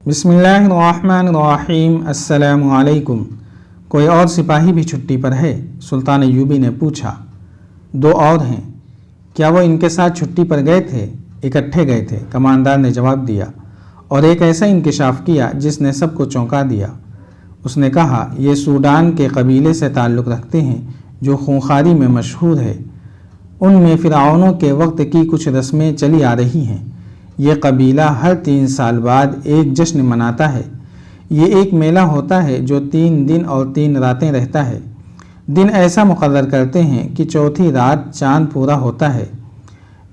بسم اللہ الرحمن الرحیم۔ السلام علیکم۔ کوئی اور سپاہی بھی چھٹی پر ہے؟ سلطان ایوبی نے پوچھا۔ 2 اور ہیں۔ کیا وہ ان کے ساتھ چھٹی پر گئے تھے؟ اکٹھے گئے تھے، کماندار نے جواب دیا، اور ایک ایسا انکشاف کیا جس نے سب کو چونکا دیا۔ اس نے کہا، یہ سوڈان کے قبیلے سے تعلق رکھتے ہیں جو خونخواری میں مشہور ہے۔ ان میں فرعونوں کے وقت کی کچھ رسمیں چلی آ رہی ہیں۔ یہ قبیلہ ہر 3 سال بعد ایک جشن مناتا ہے۔ یہ ایک میلہ ہوتا ہے جو 3 دن اور 3 راتیں رہتا ہے۔ دن ایسا مقرر کرتے ہیں کہ چوتھی رات چاند پورا ہوتا ہے۔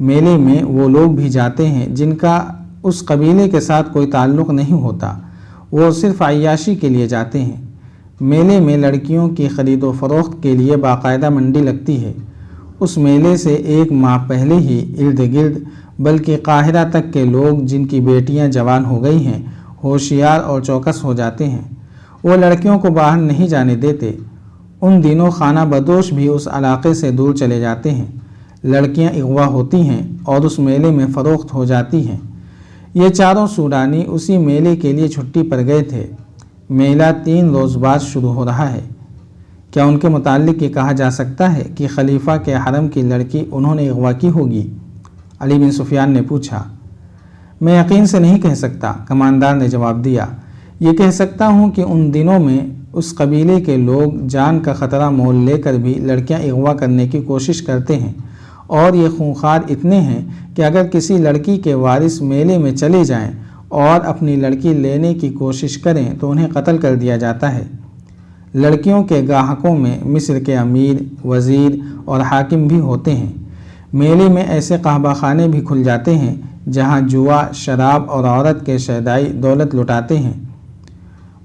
میلے میں وہ لوگ بھی جاتے ہیں جن کا اس قبیلے کے ساتھ کوئی تعلق نہیں ہوتا، وہ صرف عیاشی کے لیے جاتے ہیں۔ میلے میں لڑکیوں کی خرید و فروخت کے لیے باقاعدہ منڈی لگتی ہے۔ اس میلے سے 1 ماہ پہلے ہی ارد گرد بلکہ قاہرہ تک کے لوگ جن کی بیٹیاں جوان ہو گئی ہیں ہوشیار اور چوکس ہو جاتے ہیں۔ وہ لڑکیوں کو باہر نہیں جانے دیتے۔ ان دنوں خانہ بدوش بھی اس علاقے سے دور چلے جاتے ہیں۔ لڑکیاں اغوا ہوتی ہیں اور اس میلے میں فروخت ہو جاتی ہیں۔ یہ چاروں سوڈانی اسی میلے کے لیے چھٹی پر گئے تھے۔ میلہ 3 روز بعد شروع ہو رہا ہے۔ کیا ان کے متعلق یہ کہا جا سکتا ہے کہ خلیفہ کے حرم کی لڑکی انہوں نے اغوا کی ہوگی؟ علی بن سفیان نے پوچھا۔ میں یقین سے نہیں کہہ سکتا، کماندار نے جواب دیا۔ یہ کہہ سکتا ہوں کہ ان دنوں میں اس قبیلے کے لوگ جان کا خطرہ مول لے کر بھی لڑکیاں اغوا کرنے کی کوشش کرتے ہیں، اور یہ خونخوار اتنے ہیں کہ اگر کسی لڑکی کے وارث میلے میں چلے جائیں اور اپنی لڑکی لینے کی کوشش کریں تو انہیں قتل کر دیا جاتا ہے۔ لڑکیوں کے گاہکوں میں مصر کے امیر، وزیر اور حاکم بھی ہوتے ہیں۔ میلے میں ایسے قہوہ خانے بھی کھل جاتے ہیں جہاں جوا، شراب اور عورت کے شیدائی دولت لٹاتے ہیں۔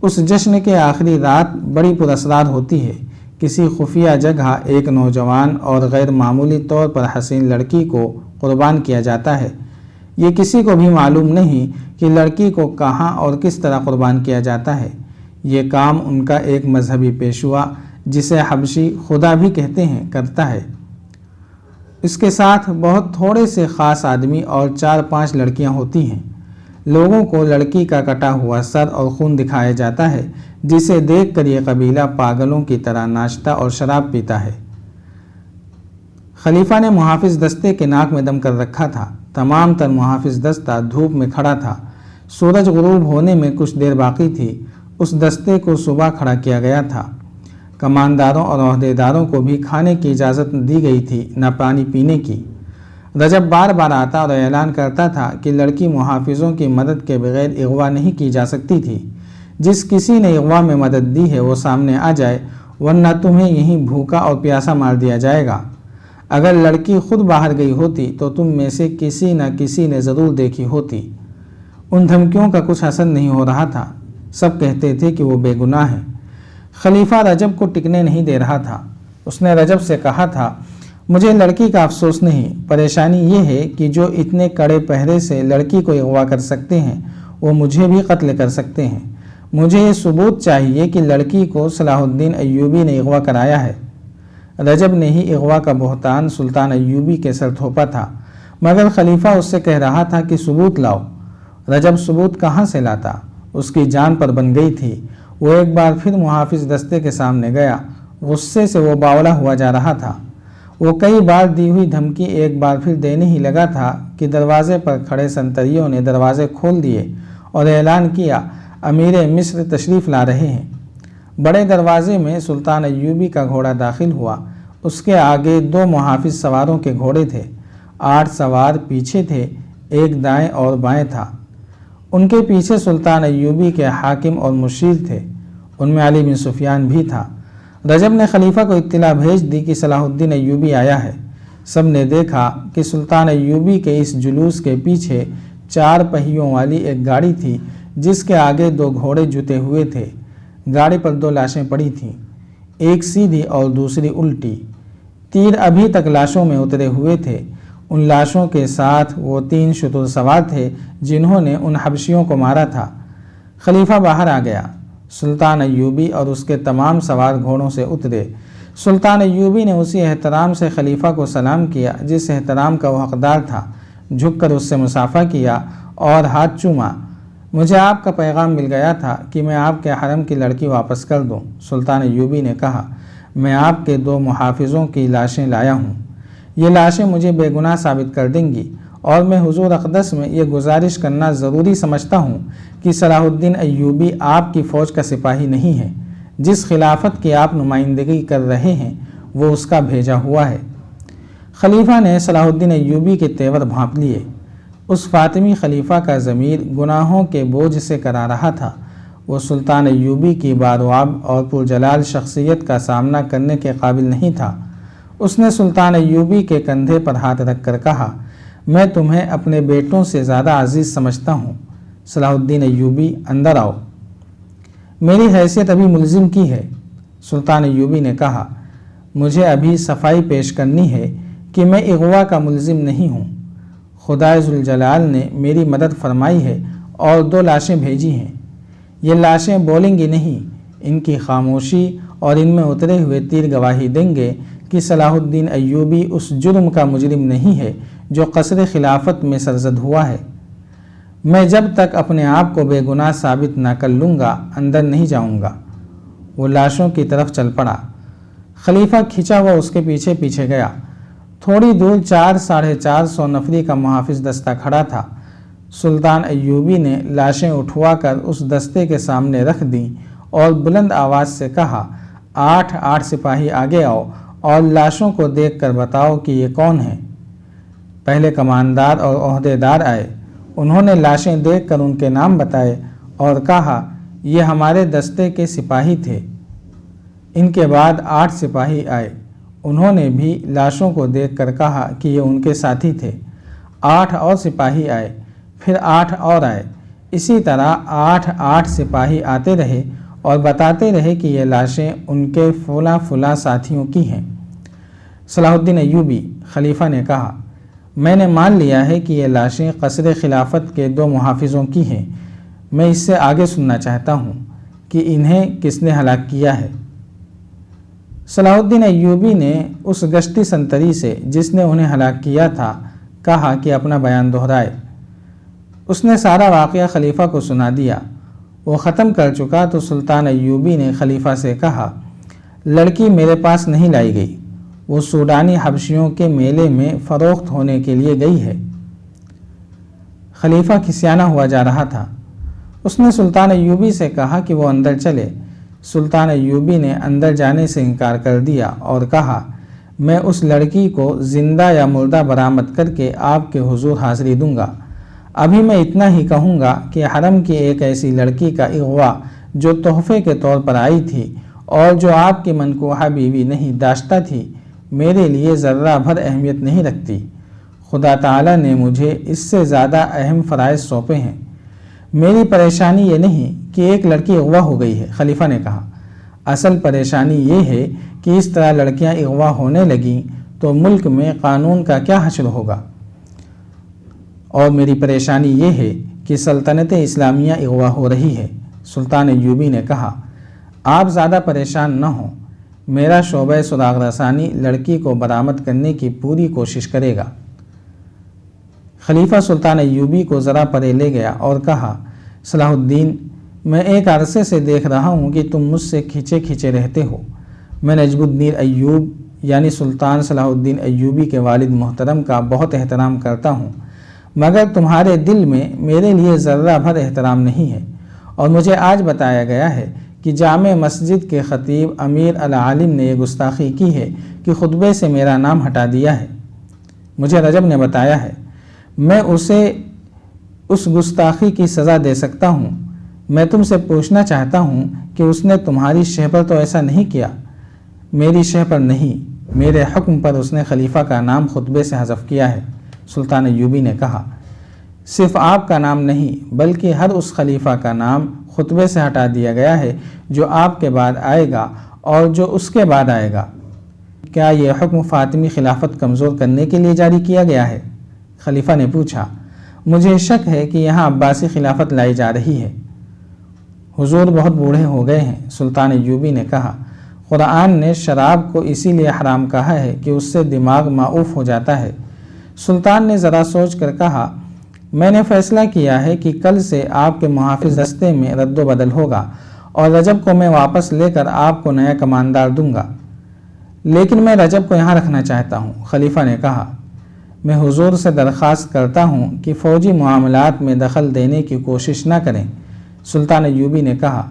اس جشن کے آخری رات بڑی پراسرار ہوتی ہے۔ کسی خفیہ جگہ ایک نوجوان اور غیر معمولی طور پر حسین لڑکی کو قربان کیا جاتا ہے۔ یہ کسی کو بھی معلوم نہیں کہ لڑکی کو کہاں اور کس طرح قربان کیا جاتا ہے۔ یہ کام ان کا ایک مذہبی پیشوا، جسے حبشی خدا بھی کہتے ہیں، کرتا ہے۔ اس کے ساتھ بہت تھوڑے سے خاص آدمی اور 4-5 لڑکیاں ہوتی ہیں۔ لوگوں کو لڑکی کا کٹا ہوا سر اور خون دکھایا جاتا ہے، جسے دیکھ کر یہ قبیلہ پاگلوں کی طرح ناچتا اور شراب پیتا ہے۔ خلیفہ نے محافظ دستے کے ناک میں دم کر رکھا تھا۔ تمام تر محافظ دستہ دھوپ میں کھڑا تھا۔ سورج غروب ہونے میں کچھ دیر باقی تھی۔ اس دستے کو صبح کھڑا کیا گیا تھا۔ کمانداروں اور عہدیداروں کو بھی کھانے کی اجازت دی گئی تھی، نہ پانی پینے کی۔ رجب بار بار آتا اور اعلان کرتا تھا کہ لڑکی محافظوں کی مدد کے بغیر اغوا نہیں کی جا سکتی تھی۔ جس کسی نے اغوا میں مدد دی ہے وہ سامنے آ جائے، ورنہ تمہیں یہیں بھوکا اور پیاسا مار دیا جائے گا۔ اگر لڑکی خود باہر گئی ہوتی تو تم میں سے کسی نہ کسی نے ضرور دیکھی ہوتی۔ ان دھمکیوں کا کچھ اثر نہیں ہو رہا تھا۔ سب کہتے تھے کہ وہ بے گناہ ہیں۔ خلیفہ رجب کو ٹکنے نہیں دے رہا تھا۔ اس نے رجب سے کہا تھا، مجھے لڑکی کا افسوس نہیں، پریشانی یہ ہے کہ جو اتنے کڑے پہرے سے لڑکی کو اغوا کر سکتے ہیں وہ مجھے بھی قتل کر سکتے ہیں۔ مجھے یہ ثبوت چاہیے کہ لڑکی کو صلاح الدین ایوبی نے اغوا کرایا ہے۔ رجب نے ہی اغوا کا بہتان سلطان ایوبی کے سر تھوپا تھا، مگر خلیفہ اس سے کہہ رہا تھا کہ ثبوت لاؤ۔ رجب ثبوت کہاں سے لاتا؟ اس کی جان پر بن گئی تھی۔ وہ ایک بار پھر محافظ دستے کے سامنے گیا۔ غصے سے وہ باولا ہوا جا رہا تھا۔ وہ کئی بار دی ہوئی دھمکی ایک بار پھر دینے ہی لگا تھا کہ دروازے پر کھڑے سنتریوں نے دروازے کھول دیے اور اعلان کیا، امیر مصر تشریف لا رہے ہیں۔ بڑے دروازے میں سلطان ایوبی کا گھوڑا داخل ہوا۔ اس کے آگے 2 محافظ سواروں کے گھوڑے تھے۔ 8 سوار پیچھے تھے، ایک دائیں اور بائیں تھا۔ ان کے پیچھے سلطان ایوبی کے حاکم اور مشیر تھے۔ ان میں علی بن سفیان بھی تھا۔ رجب نے خلیفہ کو اطلاع بھیج دی کہ صلاح الدین ایوبی آیا ہے۔ سب نے دیکھا کہ سلطان ایوبی کے اس جلوس کے پیچھے 4 پہیوں والی ایک گاڑی تھی جس کے آگے 2 گھوڑے جتے ہوئے تھے۔ گاڑی پر 2 لاشیں پڑی تھیں، ایک سیدھی اور دوسری الٹی۔ تیر ابھی تک لاشوں میں اترے ہوئے تھے۔ ان لاشوں کے ساتھ وہ 3 شتر سوار تھے جنہوں نے ان حبشیوں کو مارا تھا۔ خلیفہ باہر آ گیا۔ سلطان ایوبی اور اس کے تمام سوار گھوڑوں سے اترے۔ سلطان ایوبی نے اسی احترام سے خلیفہ کو سلام کیا جس احترام کا وہ حقدار تھا، جھک کر اس سے مصافحہ کیا اور ہاتھ چوما۔ مجھے آپ کا پیغام مل گیا تھا کہ میں آپ کے حرم کی لڑکی واپس کر دوں۔ سلطان ایوبی نے کہا، میں آپ کے 2 محافظوں کی لاشیں لایا ہوں، یہ لاشیں مجھے بے گناہ ثابت کر دیں گی، اور میں حضور اقدس میں یہ گزارش کرنا ضروری سمجھتا ہوں کہ صلاح الدین ایوبی آپ کی فوج کا سپاہی نہیں ہے، جس خلافت کی آپ نمائندگی کر رہے ہیں وہ اس کا بھیجا ہوا ہے۔ خلیفہ نے صلاح الدین ایوبی کے تیور بھانپ لیے۔ اس فاطمی خلیفہ کا ضمیر گناہوں کے بوجھ سے کرا رہا تھا۔ وہ سلطان ایوبی کی بادواب اور پرجلال شخصیت کا سامنا کرنے کے قابل نہیں تھا۔ اس نے سلطان ایوبی کے کندھے پر ہاتھ رکھ کر کہا، میں تمہیں اپنے بیٹوں سے زیادہ عزیز سمجھتا ہوں۔ صلاح الدین ایوبی، اندر آؤ، میری حیثیت ابھی ملزم کی ہے۔ سلطان ایوبی نے کہا، مجھے ابھی صفائی پیش کرنی ہے کہ میں اغوا کا ملزم نہیں ہوں۔ خدائے ذوالجلال نے میری مدد فرمائی ہے اور 2 لاشیں بھیجی ہیں۔ یہ لاشیں بولیں گی نہیں، ان کی خاموشی اور ان میں اترے ہوئے تیر گواہی دیں گے کہ صلاح الدین ایوبی اس جرم کا مجرم نہیں ہے جو قصر خلافت میں سرزد ہوا ہے۔ میں جب تک اپنے آپ کو بے گناہ ثابت نہ کر لوں گا اندر نہیں جاؤں گا۔ وہ لاشوں کی طرف چل پڑا۔ خلیفہ کھنچا ہوا اس کے پیچھے پیچھے گیا۔ تھوڑی دور 400-450 نفری کا محافظ دستہ کھڑا تھا۔ سلطان ایوبی نے لاشیں اٹھوا کر اس دستے کے سامنے رکھ دیں اور بلند آواز سے کہا، 8 سپاہی آگے آؤ اور لاشوں کو دیکھ کر بتاؤ کہ یہ کون ہیں۔ پہلے کماندار اور عہدیدار آئے۔ انہوں نے لاشیں دیکھ کر ان کے نام بتائے اور کہا، یہ ہمارے دستے کے سپاہی تھے۔ ان کے بعد 8 سپاہی آئے۔ انہوں نے بھی لاشوں کو دیکھ کر کہا کہ یہ ان کے ساتھی تھے۔ 8 اور سپاہی آئے، پھر 8 اور آئے۔ اسی طرح 8 سپاہی آتے رہے اور بتاتے رہے کہ یہ لاشیں ان کے فلاں ساتھیوں کی ہیں۔ صلاح الدین ایوبی، خلیفہ نے کہا، میں نے مان لیا ہے کہ یہ لاشیں قصر خلافت کے 2 محافظوں کی ہیں۔ میں اس سے آگے سننا چاہتا ہوں کہ انہیں کس نے ہلاک کیا ہے۔ صلاح الدین ایوبی نے اس گشتی سنتری سے جس نے انہیں ہلاک کیا تھا کہا کہ اپنا بیان دہرائے۔ اس نے سارا واقعہ خلیفہ کو سنا دیا۔ وہ ختم کر چکا تو سلطان ایوبی نے خلیفہ سے کہا، لڑکی میرے پاس نہیں لائی گئی، وہ سوڈانی حبشیوں کے میلے میں فروخت ہونے کے لیے گئی ہے۔ خلیفہ کھسیانا ہوا جا رہا تھا۔ اس نے سلطان ایوبی سے کہا کہ وہ اندر چلے۔ سلطان ایوبی نے اندر جانے سے انکار کر دیا اور کہا، میں اس لڑکی کو زندہ یا مردہ برآمد کر کے آپ کے حضور حاضری دوں گا۔ ابھی میں اتنا ہی کہوں گا کہ حرم کی ایک ایسی لڑکی کا اغوا جو تحفے کے طور پر آئی تھی اور جو آپ کی منکوحہ بیوی نہیں داشتہ تھی، میرے لیے ذرہ بھر اہمیت نہیں رکھتی۔ خدا تعالیٰ نے مجھے اس سے زیادہ اہم فرائض سونپے ہیں۔ میری پریشانی یہ نہیں کہ ایک لڑکی اغوا ہو گئی ہے، خلیفہ نے کہا، اصل پریشانی یہ ہے کہ اس طرح لڑکیاں اغوا ہونے لگیں تو ملک میں قانون کا کیا حشر ہوگا، اور میری پریشانی یہ ہے کہ سلطنت اسلامیہ اغوا ہو رہی ہے۔ سلطان ایوبی نے کہا، آپ زیادہ پریشان نہ ہوں، میرا شعبہ سراغ رسانی لڑکی کو برآمد کرنے کی پوری کوشش کرے گا۔ خلیفہ سلطان ایوبی کو ذرا پرے لے گیا اور کہا، صلاح الدین، میں ایک عرصے سے دیکھ رہا ہوں کہ تم مجھ سے کھچے رہتے ہو۔ میں نجم الدین ایوب یعنی سلطان صلاح الدین ایوبی کے والد محترم کا بہت احترام کرتا ہوں، مگر تمہارے دل میں میرے لیے ذرہ بھر احترام نہیں ہے، اور مجھے آج بتایا گیا ہے کہ جامع مسجد کے خطیب امیر العالم نے یہ گستاخی کی ہے کہ خطبے سے میرا نام ہٹا دیا ہے۔ مجھے رجب نے بتایا ہے، میں اسے اس گستاخی کی سزا دے سکتا ہوں۔ میں تم سے پوچھنا چاہتا ہوں کہ اس نے تمہاری شہ پر تو ایسا نہیں کیا؟ میری شہ پر نہیں، میرے حکم پر اس نے خلیفہ کا نام خطبے سے حذف کیا ہے۔ سلطان ایوبی نے کہا، صرف آپ کا نام نہیں بلکہ ہر اس خلیفہ کا نام خطبے سے ہٹا دیا گیا ہے جو آپ کے بعد آئے گا اور جو اس کے بعد آئے گا۔ کیا یہ حکم فاطمی خلافت کمزور کرنے کے لیے جاری کیا گیا ہے؟ خلیفہ نے پوچھا، مجھے شک ہے کہ یہاں عباسی خلافت لائی جا رہی ہے۔ حضور بہت بوڑھے ہو گئے ہیں، سلطان ایوبی نے کہا۔ قرآن نے شراب کو اسی لیے حرام کہا ہے کہ اس سے دماغ معوف ہو جاتا ہے۔ سلطان نے ذرا سوچ کر کہا، میں نے فیصلہ کیا ہے کہ کل سے آپ کے محافظ دستے میں رد و بدل ہوگا اور رجب کو میں واپس لے کر آپ کو نیا کماندار دوں گا، لیکن میں رجب کو یہاں رکھنا چاہتا ہوں۔ خلیفہ نے کہا، میں حضور سے درخواست کرتا ہوں کہ فوجی معاملات میں دخل دینے کی کوشش نہ کریں۔ سلطان ایوبی نے کہا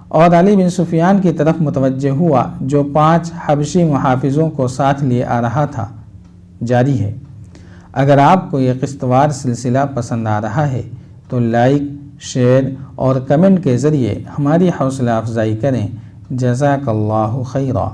اور علی بن سفیان کی طرف متوجہ ہوا جو 5 حبشی محافظوں کو ساتھ لیے آ رہا تھا۔ جاری ہے۔ اگر آپ کو یہ قسط وار سلسلہ پسند آ رہا ہے تو لائک، شیئر اور کمنٹ کے ذریعے ہماری حوصلہ افزائی کریں۔ جزاک اللہ خیرا۔